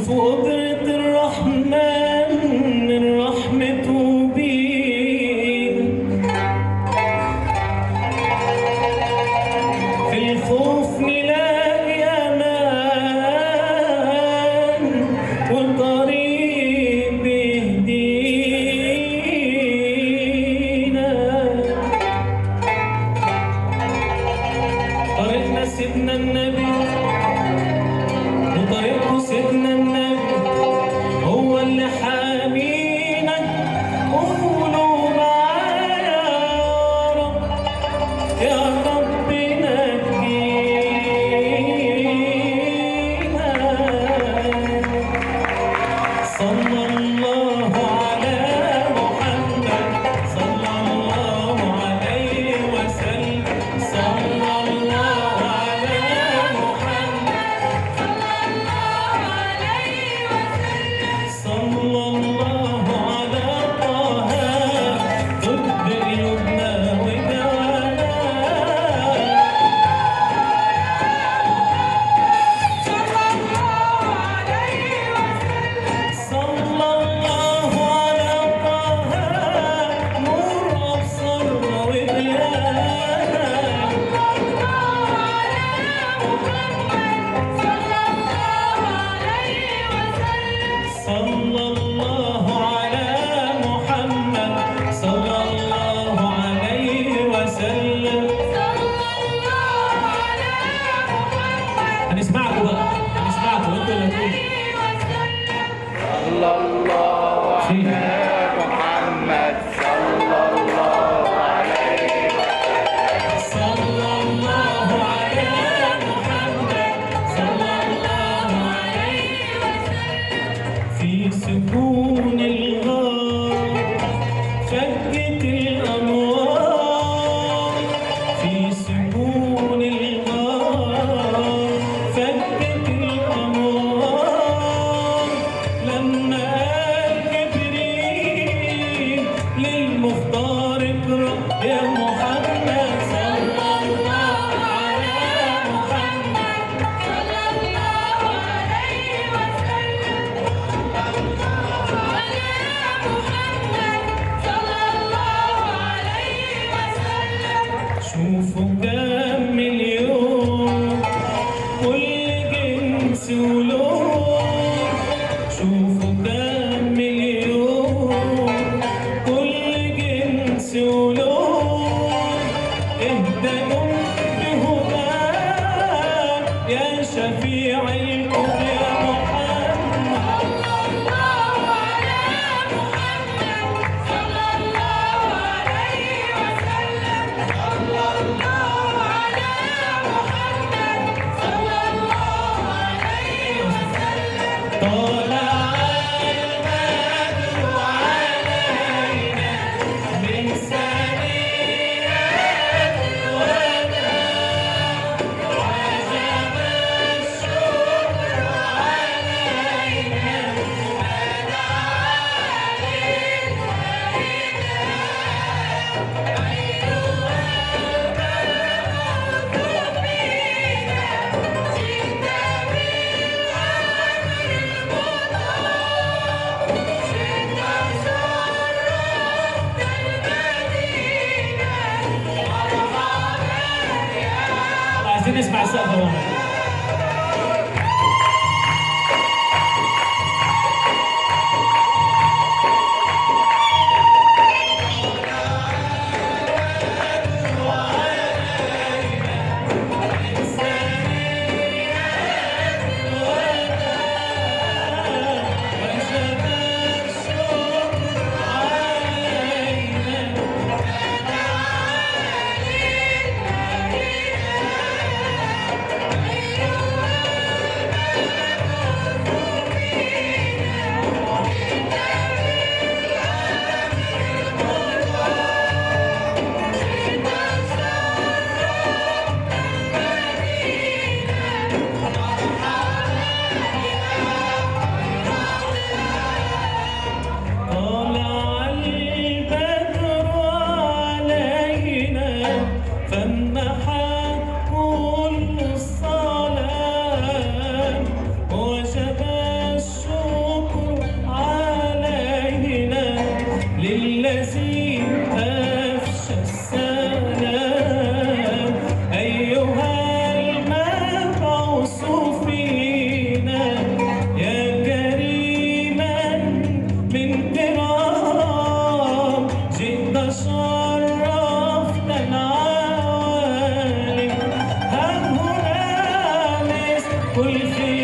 شوفوا قدرة الرحمن من رحمته بينا، في الخوف نلاقي أمان والطريق بيهدينا. طريقنا سيدنا النبي وطريقه سيدنا النبي هو اللي حامينا. قولوا معايا يا رب نجينا. صلى الله على محمد صلى الله عليه وسلم. صلى الله على صلى الله على طه طب قلوبنا ودوانا. صلى الله على طه نور أبصارنا وضيانا. صلى الله على محمد صلى الله عليه وسلم. هنسمعكم بقى، هنسمعكم انتوا اللي هتقولوا. صلى الله على محمد صلى الله عليه وسلم. صلى الله على محمد صلى الله عليه وسلم. في سكون الغار فكت الأنوار. في سكون الغار فكت الأنوار. لما قال جبريل للمختار اقرأ يا محمد. صلى الله على محمد صلى الله عليه وسلم. شوفوا كم مليون كل جنس ولون. شوفوا كم مليون كل جنس ولون. اهتدوا بهداك يا شفيع الكون يا محمد. طلع البدر علينا من ثنيات الوداع. وجب الشكر علينا بدا للهداع. أيها المبعوث فينا جئت عايزين نسمع السقف بقى. كل خير